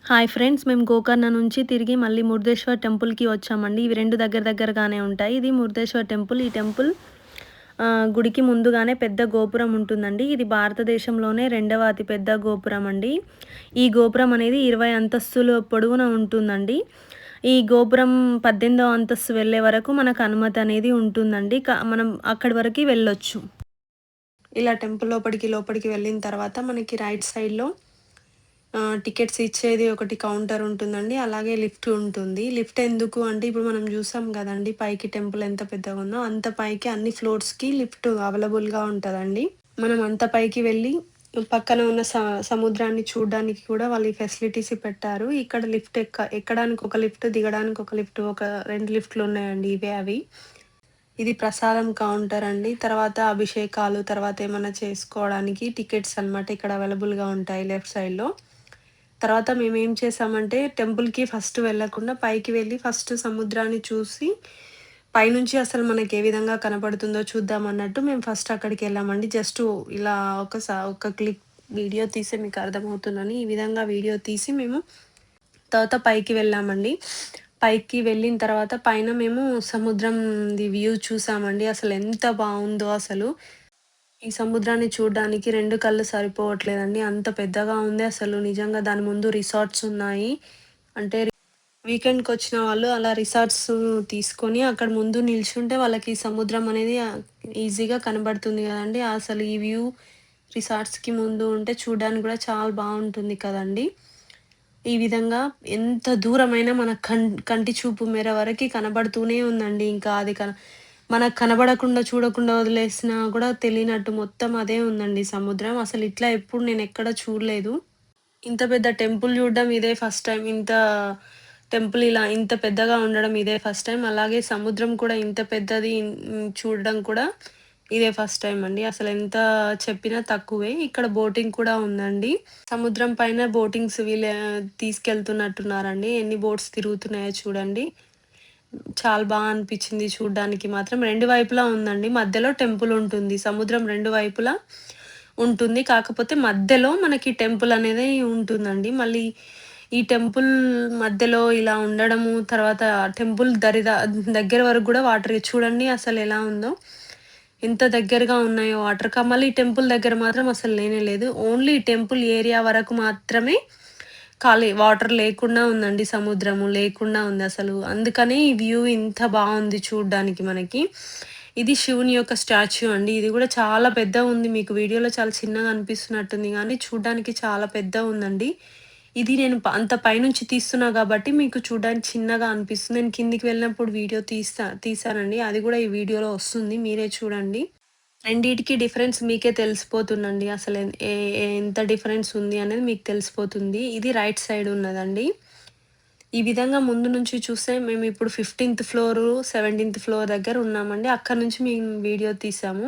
Hi friends, మేము గోకర్ణ నుంచి తిరిగి మళ్ళీ మురుదేశ్వర్ టెంపుల్‌కి వచ్చామండి. ఇవి 2 దగ్గరగానే ఉంటాయి. ఇది మురుదేశ్వర్ టెంపుల్. ఈ టెంపుల్ గుడికి ముందుగానే పెద్ద గోపురం ఉంటుందండి. ఇది భారతదేశంలోనే రెండవ అతిపెద్ద గోపురం అండి. ఈ గోపురం అనేది 20 అంతస్తుల పొడవున ఉంటుందండి. ఈ గోపురం 18వ అంతస్తు వెళ్ళే వరకు మనకు అనుమతి అనేది ఉంటుందండి. మనం అక్కడి వరకి వెళ్ళొచ్చు. ఇలా టెంపుల్ లోపలికి వెళ్ళిన తర్వాత మనకి రైట్ సైడ్‌లో టికెట్స్ ఇచ్చేది ఒకటి కౌంటర్ ఉంటుందండి. అలాగే లిఫ్ట్ ఉంటుంది. లిఫ్ట్ ఎందుకు అంటే ఇప్పుడు మనం చూసాం గదండీ! పైకి టెంపుల్ ఎంత పెద్దగుందో అంత పైకి అన్ని ఫ్లోర్స్‌కి లిఫ్ట్ అవైలబుల్‌గా ఉంటదండి. మనం అంత పైకి వెళ్ళి పక్కన ఉన్న సముద్రాన్ని చూడ్డానికి కూడా వాళ్ళు ఈ ఫెసిలిటీస్ పెట్టారు. ఇక్కడ లిఫ్ట్ ఎక్కడానికి ఒక లిఫ్ట్, దిగడానికి ఒక లిఫ్ట్, ఒక 2 లిఫ్ట్‌లు ఉన్నాయండి. ఇవే అవి. ఇది ప్రసాదం కౌంటర్ అండి. తర్వాత అభిషేకాలు, తర్వాత ఏమన్నా చేసుకోవడానికి టికెట్స్ అన్నమాట ఇక్కడ అవైలబుల్‌గా ఉంటాయి లెఫ్ట్ సైడ్‌లో. తర్వాత మేమేం చేసామంటే టెంపుల్‌కి ఫస్ట్ వెళ్ళకుండా పైకి వెళ్ళి ఫస్ట్ సముద్రాన్ని చూసి, పైనుంచి అసలు మనకి ఏ విధంగా కనపడుతుందో చూద్దాం అన్నట్టు మేము ఫస్ట్ అక్కడికెళ్ళామండి. జస్ట్ ఇలా ఒక క్లిప్ వీడియో తీస్తే మీకు అర్థమవుతుందని ఈ విధంగా వీడియో తీసి మేము తర్వాత పైకి వెళ్ళామండి. పైకి వెళ్ళిన తర్వాత పైన మేము సముద్రంది వ్యూ చూసామండి. అసలెంత బావుందో అసలు. ఈ సముద్రాన్ని చూడ్డానికి 2 కళ్ళు సరిపోవట్లేదండి. అంత పెద్దగా ఉంది అసలు. నిజంగా దాని ముందు రిసార్ట్స్ ఉన్నాయి. అంటే వీకెండ్‌కొచ్చిన వాళ్ళు అలా రిసార్ట్స్ తీసుకొని అక్కడ ముందు నిల్చుంటే వాళ్ళకి సముద్రం అనేది ఈజీగా కనబడుతుంది గదండీ! అసలు ఈ వ్యూ రిసార్ట్స్‌కి ముందు ఉంటే చూడ్డానికి గూడా చాలా బావుంటుంది కదండీ! ఈ విధంగా ఎంత దూరమైనా మన కంటి చూపు మేర వరకి కనబడుతూనే ఉందండి. ఇంకా అది మనకు కనబడకుండా, చూడకుండా వదిలేసినా కూడా తెలియనట్టు మొత్తం అదే ఉందండి సముద్రం. అసలు ఇట్లా ఎప్పుడు నేనెక్కడ చూడలేదు. ఇంత పెద్ద టెంపుల్ చూడడం ఇదే ఫస్ట్ టైమ్. టెంపుల్ ఇలా ఇంత పెద్దగా ఉండడం ఇదే ఫస్ట్ టైమ్. అలాగే సముద్రం కూడా ఇంత పెద్దది చూడడం కూడా ఇదే ఫస్ట్ టైమ్ అండి. అసలెంత చెప్పినా తక్కువే. ఇక్కడ బోటింగ్ కూడా ఉందండి. సముద్రం పైన బోటింగ్స్ తీసుకెళ్తున్నట్టున్నారండి. ఎన్ని బోట్స్ తిరుగుతున్నాయో చూడండి. చాలా అనిపిచ్చింది చూడ్డానికి మాత్రం. 2 వైపులా ఉందండి. మధ్యలో టెంపుల్ ఉంటుంది. సముద్రం 2 వైపులా ఉంటుంది. కాకపోతే మధ్యలో మనకి టెంపుల్ అనేది ఉంటుందండి. మళ్ళీ ఈ టెంపుల్ మధ్యలో ఇలా ఉండడము, తర్వాత టెంపుల్ దగ్గర వరకు గూడా వాటర్ చూడండి అసలెలా ఉందో. ఎంత దగ్గరగా ఉన్నాయో వాటర్. మళ్ళీ టెంపుల్ దగ్గర మాత్రం అసలు లేనే లేదు. ఓన్లీ టెంపుల్ ఏరియా వరకు మాత్రమే ఖాళీ. వాటర్ లేకుండా ఉందండి. సముద్రము లేకుండా ఉందసలు. అందుకనే ఈ వ్యూ ఇంత బావుంది చూడ్డానికి మనకి. ఇది శివుని యొక్క స్టాచ్యూ అండి. ఇది గూడా చాలా పెద్దగుంది. మీకు వీడియోలో చాలా చిన్నగా అనిపిస్తున్నట్టుంది గానీ, చూడ్డానికి చాలా పెద్దగుందండి. ఇది నేను అంత పైనుంచి తీస్తున్నా గాబట్టి మీకు చూడ్డానికి చిన్నగా అనిపిస్తుంది. నేను కిందికి వెళ్ళినప్పుడు వీడియో తీశానండి. అది గూడా ఈ వీడియోలో వస్తుంది. మీరే చూడండి. రెండిటికి డిఫరెన్స్ మీకే తెలిసిపోతుందండి. అసలు ఎంత డిఫరెన్స్ ఉంది అనేది మీకు తెలిసిపోతుంది. ఇది రైట్ సైడ్ ఉన్నదండి. ఈ విధంగా ముందు నుంచి చూస్తే మేమిప్పుడు 15థ్ ఫ్లోరు, 17థ్ ఫ్లోర్ దగ్గర ఉన్నామండి. అక్కడి నుంచి మేము వీడియో తీసాము.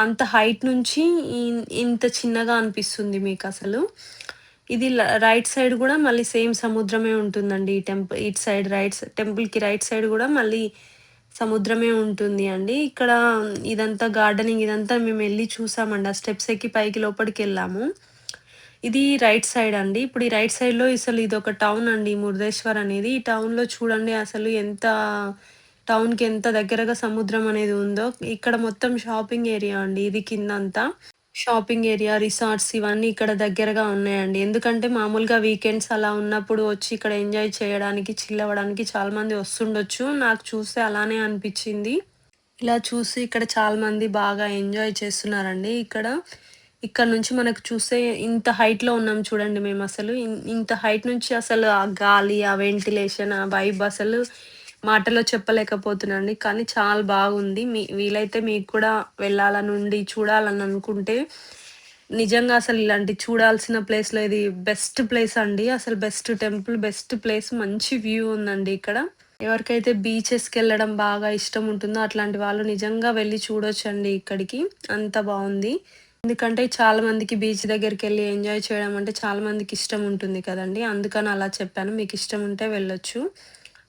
అంత హైట్ నుంచి ఇంత చిన్నగా అనిపిస్తుంది మీకసలు. ఇది రైట్ సైడ్ గూడా మళ్ళీ సేమ్ సముద్రమే ఉంటుందండి. ఇటు సైడ్ టెంపుల్‌కి రైట్ సైడ్ గూడా మళ్ళీ సముద్రమే ఉంటుంది అండి. ఇక్కడ ఇదంతా గార్డెనింగ్ ఇదంతా మేమెళ్లి చూసామండి. ఆ స్టెప్స్ ఎక్కి పైకి లోపలికెళ్ళాము. ఇది రైట్ సైడ్ అండి. ఇప్పుడు ఈ రైట్ సైడ్‌లో అసలు ఇదొక టౌన్ అండి మురుదేశ్వర్ అనేది. ఈ టౌన్‌లో చూడండి అసలు టౌన్‌కి ఎంత దగ్గరగా సముద్రం అనేది ఉందో. ఇక్కడ మొత్తం షాపింగ్ ఏరియా అండి ఇది కిందంతా. షాపింగ్ ఏరియా, రిసార్ట్స్ ఇవన్నీ ఇక్కడ దగ్గరగా ఉన్నాయండి. ఎందుకంటే మామూలుగా వీకెండ్స్ అలా ఉన్నప్పుడు వచ్చి ఇక్కడ ఎంజాయ్ చేయడానికి, చిల్ అవ్వడానికి చాలామంది వస్తుండొచ్చు. నాకు చూస్తే అలానే అనిపిచ్చింది. ఇలా చూసి ఇక్కడ చాలా మంది బాగా ఎంజాయ్ చేస్తున్నారండి ఇక్కడ. ఇక్కడ నుంచి మనకు చూస్తే ఇంత హైట్‌లో ఉన్నాం చూడండి మేమసలు. ఇంత హైట్ నుంచి అసలు ఆ గాలి, ఆ వెంటిలేషన్, ఆ వైబ్ అసలు మాటల్లో చెప్పలేకపోతున్నానండి. కానీ చాలా బాగుంది. వీలైతే మీకు కూడా వెళ్ళాలనుండి, చూడాలని అనుకుంటే నిజంగా అసలు ఇలాంటి చూడాల్సిన ప్లేస్‌లో ఇది బెస్ట్ ప్లేస్ అండి. అసలు బెస్ట్ టెంపుల్, బెస్ట్ ప్లేస్ మంచి వ్యూ ఉందండి ఇక్కడ. ఎవరికైతే బీచెస్‌కెళ్ళడం బాగా ఇష్టం ఉంటుందో అట్లాంటి వాళ్ళు నిజంగా వెళ్లి చూడొచ్చండి ఇక్కడికి. అంత బావుంది. ఎందుకంటే చాలా మందికి బీచ్ దగ్గరికెళ్ళి ఎంజాయ్ చేయడం అంటే చాలా మందికి ఇష్టం ఉంటుంది కదండీ! అందుకని అలా చెప్పాను. మీకు ఇష్టం ఉంటే వెళ్ళొచ్చు.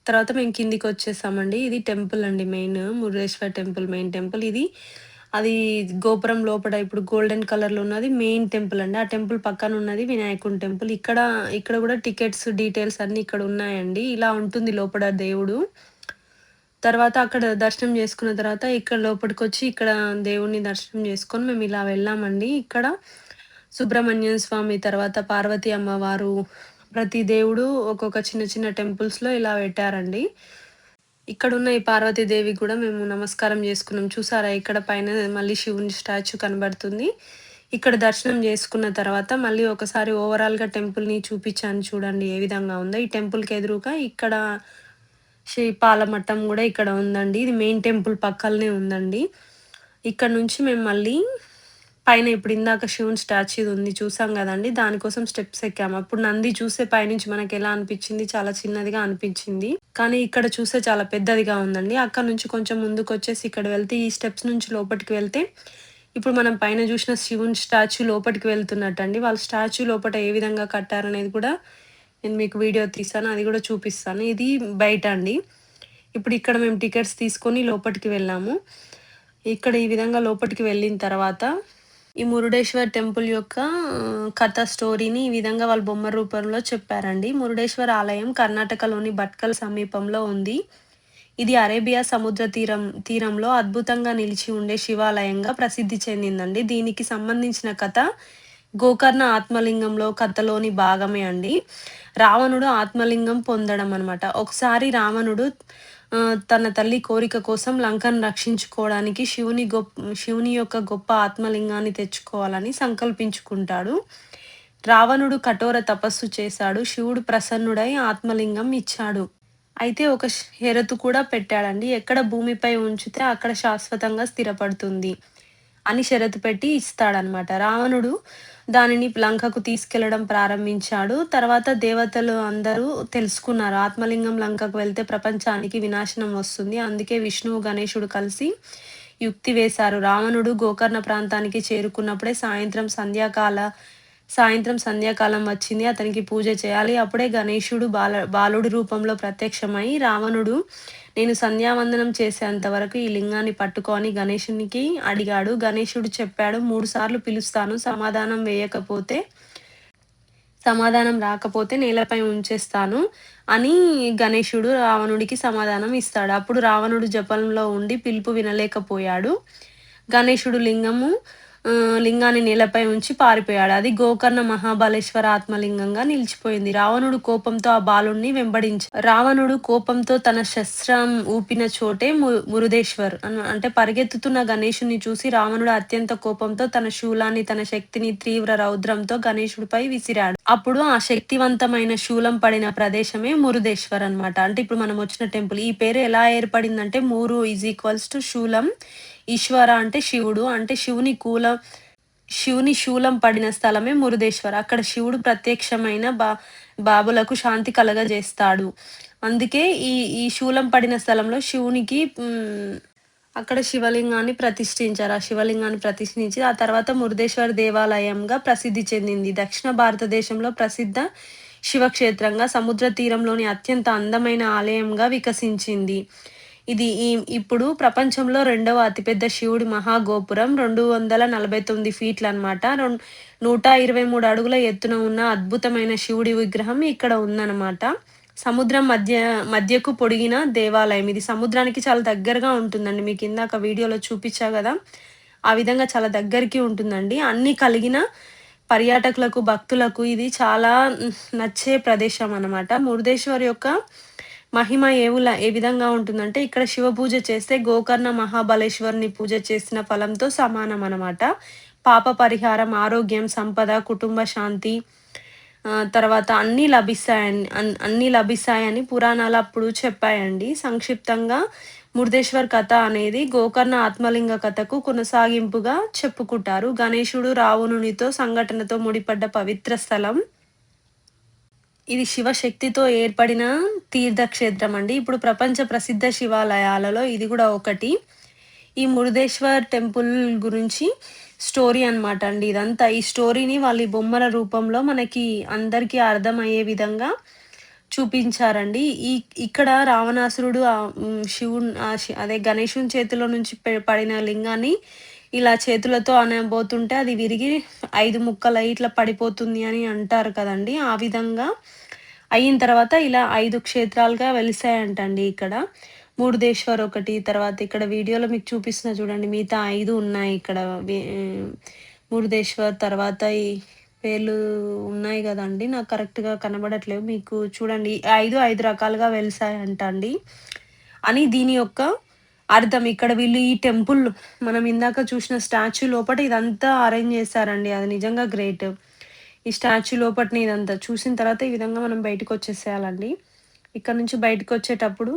తర్వాత మేము కిందికొచ్చేసామండి. ఇది టెంపుల్ అండి మురుడేశ్వర్ టెంపుల్ మెయిన్ టెంపుల్ ఇది. అది గోపురం లోపట ఇప్పుడు గోల్డెన్ కలర్‌లో ఉన్నది మెయిన్ టెంపుల్ అండి. ఆ టెంపుల్ పక్కన ఉన్నది వినాయకుని టెంపుల్. ఇక్కడ గూడా టికెట్స్ డీటెయిల్స్ అన్నీ ఇక్కడ ఉన్నాయండి. ఇలా ఉంటుంది లోపట దేవుడు. తర్వాత అక్కడ దర్శనం చేసుకున్న తర్వాత ఇక్కడ లోపటికొచ్చి ఇక్కడ దేవుడిని దర్శనం చేసుకొని మేమిలా వెళ్ళామండి. ఇక్కడ సుబ్రహ్మణ్యం స్వామి, తర్వాత పార్వతీ అమ్మవారు, ప్రతి దేవుడు ఒక్కొక్క చిన్న చిన్న టెంపుల్స్‌లో ఇలా పెట్టారండి. ఇక్కడున్న ఈ పార్వతీదేవికి గూడా మేము నమస్కారం జేసుకున్నాం. చూసారా ఇక్కడ పైన మళ్ళీ శివుని స్టాచ్యూ కనబడుతుంది. ఇక్కడ దర్శనం జేసుకున్న తర్వాత మళ్ళీ ఒకసారి ఓవరాల్‌గా టెంపుల్‌ని చూపిచ్చాను చూడండి ఏ విధంగా ఉందో. ఈ టెంపుల్‌కి ఎదురుగా ఇక్కడ శ్రీ పాలమట్టం గూడా ఇక్కడ ఉందండి. ఇది మెయిన్ టెంపుల్ పక్కలనే ఉందండి. ఇక్కడ నుంచి మేము మళ్ళీ పైన ఇప్పుడు ఇందాక శివుని స్టాచ్యూది ఉంది చూసాం గదండీ! దానికోసం స్టెప్స్ ఎక్కాము. అప్పుడు నంది చూస్తే పైనుంచి మనకెలా అనిపిచ్చింది? చాలా చిన్నదిగా అనిపించింది. కానీ ఇక్కడ చూస్తే చాలా పెద్దదిగా ఉందండి. అక్కడి నుంచి కొంచెం ముందుకొచ్చేసి ఇక్కడ వెళ్తే ఈ స్టెప్స్ నుంచి లోపటికి వెళ్తే ఇప్పుడు మనం పైన జూసిన శివుని స్టాచ్యూ లోపటికి వెళ్తున్నట్టండి. వాళ్ళు స్టాచ్యూ లోపట ఏ విధంగా కట్టారనేది కూడా నేను మీకు వీడియో తీశాను. అది గూడా చూపిస్తాను. ఇది బయట అండి. ఇప్పుడు ఇక్కడ మేము టికెట్స్ తీసుకొని లోపటికి వెళ్ళాము. ఇక్కడ ఈ విధంగా లోపటికి వెళ్ళిన తర్వాత ఈ మురుడేశ్వర్ టెంపుల్ యొక్క కథ స్టోరీని ఈ విధంగా వాళ్ళు బొమ్మ రూపంలో చెప్పారండి. మురుడేశ్వర్ ఆలయం కర్ణాటకలోని భట్కల్ సమీపంలో ఉంది. ఇది అరేబియా సముద్ర తీరంలో అద్భుతంగా నిలిచి ఉండే శివాలయంగా ప్రసిద్ధి చెందిందండి. దీనికి సంబంధించిన కథ గోకర్ణ ఆత్మలింగంలో కథలోని భాగమే అండి. రావణుడు ఆత్మలింగం పొందడం అనమాట. ఒకసారి రావణుడు తన తల్లి కోరిక కోసం లంకను రక్షించుకోవడానికి శివుని యొక్క గొప్ప ఆత్మలింగాన్ని తెచ్చుకోవాలని సంకల్పించుకుంటాడు. రావణుడు కఠోర తపస్సు చేశాడు. శివుడు ప్రసన్నుడై ఆత్మలింగం ఇచ్చాడు. అయితే ఒక షరతు కూడా పెట్టాడండి. ఎక్కడ భూమిపై ఉంచితే అక్కడ శాశ్వతంగా స్థిరపడుతుంది అని షరతు పెట్టి ఇస్తాడనమాట. రావణుడు దానిని లంకకు తీసుకెళ్లడం ప్రారంభించాడు. తర్వాత దేవతలు అందరూ తెలుసుకున్నారు. ఆత్మలింగం లంకకు వెళ్తే ప్రపంచానికి వినాశనం వస్తుంది. అందుకే విష్ణువు, గణేశుడు కలిసి యుక్తి వేశారు. రావణుడు గోకర్ణ ప్రాంతానికి చేరుకున్నప్పుడే సాయంత్రం సంధ్యాకాలం వచ్చింది. అతనికి పూజ చేయాలి. అప్పుడే గణేశుడు బాలుడి రూపంలో ప్రత్యక్షమై రావణుడు నేను సంధ్యావందనం చేసేంత వరకు ఈ లింగాన్ని పట్టుకో అని గణేశునికి అడిగాడు. గణేశుడు చెప్పాడు 3 సార్లు పిలుస్తాను. సమాధానం రాకపోతే నేలపై ఉంచేస్తాను అని గణేశుడు రావణుడికి సమాధానం ఇస్తాడు. అప్పుడు రావణుడు జపంలో ఉండి పిలుపు వినలేకపోయాడు. గణేశుడు లింగాన్ని నేలపై ఉంచి పారిపోయాడు. అది గోకర్ణ మహాబలేశ్వర ఆత్మలింగంగా నిలిచిపోయింది. రావణుడు కోపంతో ఆ బాలుణ్ణి రావణుడు కోపంతో తన శస్త్రం ఊపిన చోటే మురుదేశ్వర్ అంటే పరిగెత్తుతున్న గణేశుని చూసి రావణుడు అత్యంత కోపంతో తన శూలాన్ని, తన శక్తిని తీవ్ర రౌద్రంతో గణేశుడిపై విసిరాడు. అప్పుడు ఆ శక్తివంతమైన శూలం పడిన ప్రదేశమే మురుదేశ్వర్ అన్నమాట. అంటే ఇప్పుడు మనం వచ్చిన టెంపుల్. ఈ పేరు ఎలా ఏర్పడిందంటే మూరు శూలం, ఈశ్వర అంటే శివుడు. అంటే శివుని శూలం పడిన స్థలమే మురుదేశ్వర. అక్కడ శివుడు ప్రత్యక్షమైన బాబులకు శాంతి కలగజేస్తాడు. అందుకే ఈ శూలం పడిన స్థలంలో శివునికి అక్కడ శివలింగాన్ని ప్రతిష్ఠించారు. ఆ శివలింగాన్ని ప్రతిష్ఠించి ఆ తర్వాత మురుదేశ్వర దేవాలయంగా ప్రసిద్ధి చెందింది. దక్షిణ భారతదేశంలో ప్రసిద్ధ శివక్షేత్రంగా, సముద్ర తీరంలోని అత్యంత అందమైన ఆలయంగా వికసించింది. ఇది ఇప్పుడు ప్రపంచంలో 2వ అతిపెద్ద శివుడి మహాగోపురం. 249 ఫీట్లు అనమాట. 123 అడుగుల ఎత్తున ఉన్న అద్భుతమైన శివుడి విగ్రహం ఇక్కడ ఉందన్నమాట. సముద్రం మధ్యకు పొడిగిన దేవాలయం. ఇది సముద్రానికి చాలా దగ్గరగా ఉంటుందండి. మీకు ఇందాక వీడియోలో చూపించా కదా, ఆ విధంగా చాలా దగ్గరికి ఉంటుందండి. అన్ని కలిగిన పర్యాటకులకు, భక్తులకు ఇది చాలా నచ్చే ప్రదేశం అనమాట. మురుదేశ్వర్ యొక్క మహిమ ఏ విధంగా ఉంటుందంటే ఇక్కడ శివ పూజ చేస్తే గోకర్ణ మహాబలేశ్వరుని పూజ చేసిన ఫలంతో సమానం అనమాట. పాప పరిహారం, ఆరోగ్యం, సంపద, కుటుంబ శాంతి, తర్వాత అన్నీ లభిస్తాయని పురాణాలు అప్పుడు చెప్పాయండి. సంక్షిప్తంగా మురుదేశ్వర్ కథ అనేది గోకర్ణ ఆత్మలింగ కథకు కొనసాగింపుగా చెప్పుకుంటారు. గణేశుడు రావణునితో సంఘటనతో ముడిపడ్డ పవిత్ర స్థలం. ఇది శివశక్తితో ఏర్పడిన తీర్థక్షేత్రం అండి. ఇప్పుడు ప్రపంచ ప్రసిద్ధ శివాలయాలలో ఇది కూడా ఒకటి. ఈ మురుదేశ్వర్ టెంపుల్ గురించి స్టోరీ అనమాట అండి ఇదంతా. ఈ స్టోరీని వాళ్ళు బొమ్మల రూపంలో మనకి అందరికీ అర్థమయ్యే విధంగా చూపించారండి. ఇక్కడ రావణాసురుడు అదే గణేశుని చేతిలో నుంచి పడిన లింగాన్ని ఇలా చేతులతో అనబోతుంటే అది విరిగి 5 ముక్కలై ఇట్లా పడిపోతుంది అని అంటారు కదండీ! ఆ విధంగా అయిన తర్వాత ఇలా 5 క్షేత్రాలుగా వెలిసాయంటండి ఇక్కడ. మురుడేశ్వర్ ఒకటి, తర్వాత ఇక్కడ వీడియోలో మీకు చూపిస్తున్నా చూడండి. మిగతా 5 ఉన్నాయి ఇక్కడ. మురుడేశ్వర్ తర్వాత ఈ పేర్లు ఉన్నాయి గదండీ! నాకు కరెక్ట్‌గా కనబడట్లేవు. మీకు చూడండి 5 రకాలుగా వెలిసాయంట అండి. అని దీని యొక్క అర్థం. ఇక్కడ వీళ్ళు ఈ టెంపుల్ మనం ఇందాక చూసిన స్టాచ్యూ లోపట ఇదంతా అరేంజ్ చేశారండి. అది నిజంగా గ్రేట్. ఈ స్టాచ్యూ లోపటనే ఇదంతా. చూసిన తర్వాత ఈ విధంగా మనం బయటికొచ్చేసేయాలండి. ఇక్కడ నుంచి బయటికొచ్చేటప్పుడు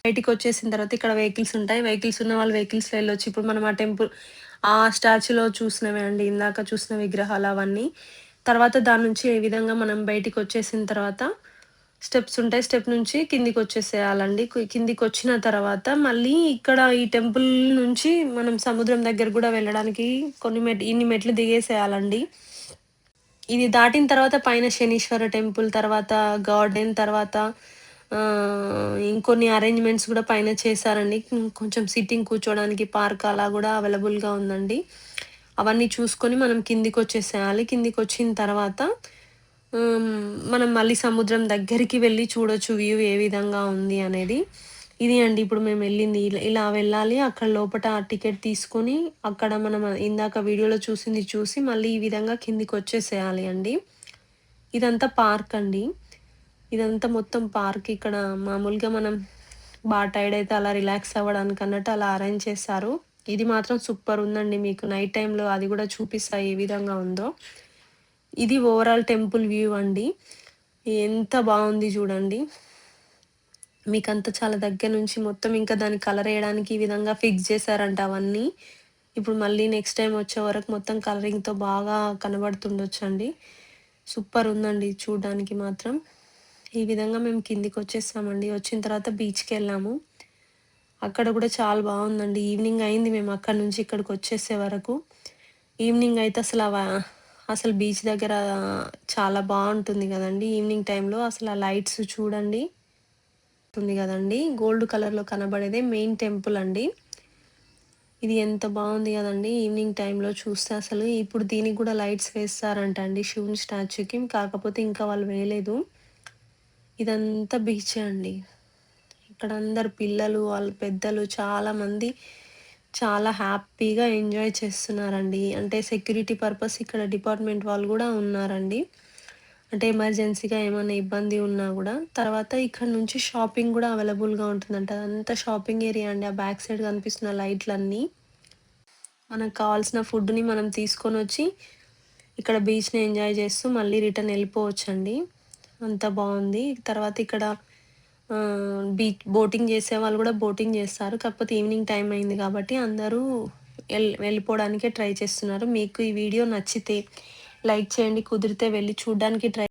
బయటికొచ్చేసిన తర్వాత ఇక్కడ వెహికల్స్ ఉంటాయి. వెహికల్స్ ఉన్న వాళ్ళు వెహికల్స్‌లో వెళ్ళొచ్చు. ఇప్పుడు మనం ఆ టెంపుల్ ఆ స్టాచ్యూలో చూసినవే అండి. ఇందాక చూసిన విగ్రహాలు అవన్నీ. తర్వాత దాని నుంచి ఏ విధంగా మనం బయటికొచ్చేసిన తర్వాత స్టెప్స్ ఉంటాయి. స్టెప్ నుంచి కిందికొచ్చేసేయాలండి. కిందికొచ్చిన తర్వాత మళ్ళీ ఇక్కడ ఈ టెంపుల్ నుంచి మనం సముద్రం దగ్గర గూడా వెళ్ళడానికి ఇన్ని మెట్లు దిగేసేయాలండి. ఇది దాటిన తర్వాత పైన శనీశ్వర టెంపుల్, తర్వాత గార్డెన్, తర్వాత ఇంకొన్ని అరేంజ్‌మెంట్స్ గూడా పైన చేశారండి. కొంచెం సిట్టింగ్ కూర్చోడానికి పార్క్ అలా గూడా అవైలబుల్‌గా ఉందండి. అవన్నీ చూసుకొని మనం కిందికొచ్చేసేయాలి. కిందికొచ్చిన తర్వాత మనం మళ్ళీ సముద్రం దగ్గరికి వెళ్లి చూడొచ్చు వ్యూ ఏ విధంగా ఉంది అనేది. ఇది అండి ఇప్పుడు మేమెళ్ళింది. ఇలా వెళ్ళాలి. అక్కడ లోపట టికెట్ తీసుకొని, అక్కడ మనం ఇందాక వీడియోలో చూసింది చూసి, మళ్ళీ ఈ విధంగా కిందికొచ్చేసేయాలి అండి. ఇదంతా పార్క్ అండి. ఇదంతా మొత్తం పార్క్. ఇక్కడ మామూలుగా మనం టైర్డ్ అయితే అలా రిలాక్స్ అవ్వడానికన్నట్టు అలా అరేంజ్ చేశారు. ఇది మాత్రం సూపరుందండి. మీకు నైట్ టైమ్‌లో అది గూడా చూపిస్తా ఏ విధంగా ఉందో. ఇది ఓవరాల్ టెంపుల్ వ్యూ అండి. ఎంత బావుంది చూడండి. మీకంతా చాలా దగ్గర నుంచి మొత్తం ఇంకా దాన్ని కలరేయడానికి ఈ విధంగా ఫిక్స్ చేశారంట అవన్నీ. ఇప్పుడు మళ్ళీ నెక్స్ట్ టైమ్ వచ్చే వరకు మొత్తం కలరింగ్‌తో బాగా కనబడుతుండొచ్చండి. సూపరుందండి చూడ్డానికి మాత్రం. ఈ విధంగా మేము కిందికొచ్చేసామండి. వచ్చిన తర్వాత బీచ్‌కెళ్ళాము. అక్కడ గూడా చాలా బావుందండి. ఈవినింగ్ అయింది మేము అక్కడి నుంచి ఇక్కడికొచ్చేసే వరకు. ఈవినింగ్ అయితే అసలు బీచ్ దగ్గర చాలా బావుంటుంది గదండీ! ఈవినింగ్ టైంలో అసలు ఆ లైట్స్ చూడండి. ఉంది గదండీ! గోల్డ్ కలర్‌లో కనబడేదే మెయిన్ టెంపుల్ అండి. ఇది ఎంత బావుంది గదండీ! ఈవినింగ్ టైంలో చూస్తే అసలు. ఇప్పుడు దీనికి గూడా లైట్స్ వేస్తారంట అండి శివుని స్టాచ్యూకి. కాకపోతే ఇంకా వాళ్ళు వేయలేదు. ఇదంతా బీచే అండి. ఇక్కడ అందరు పిల్లలు, వాళ్ళు పెద్దలు చాలామంది చాలా హ్యాపీగా ఎంజాయ్ చేస్తున్నారండి. అంటే సెక్యూరిటీ పర్పస్ ఇక్కడ డిపార్ట్‌మెంట్ వాళ్ళు గూడా ఉన్నారండి. అంటే ఎమర్జెన్సీగా ఏమన్నా ఇబ్బంది ఉన్నా గూడా. తర్వాత ఇక్కడ నుంచి షాపింగ్ గూడా అవైలబుల్‌గా ఉంటుందంట. అదంతా షాపింగ్ ఏరియా అండి. ఆ బ్యాక్ సైడ్ కనిపిస్తున్న లైట్‌లన్నీ. మనకు కావాల్సిన ఫుడ్‌ని మనం తీసుకొనొచ్చి, ఇక్కడ బీచ్‌ని ఎంజాయ్ చేస్తూ మళ్ళీ రిటర్న్ ఎళ్ళిపోవచ్చండి. అంత బావుంది. తర్వాత ఇక్కడ బోటింగ్ చేసేవాళ్ళు గూడా బోటింగ్ చేస్తారు. కాకపోతే ఈవినింగ్ టైమ్ అయింది కాబట్టి అందరూ వెళ్ళిపోవడానికే ట్రై చేస్తున్నారు. మీకు ఈ వీడియో నచ్చితే లైక్ చేయండి. కుదిరితే వెళ్లి చూడ్డానికి ట్రై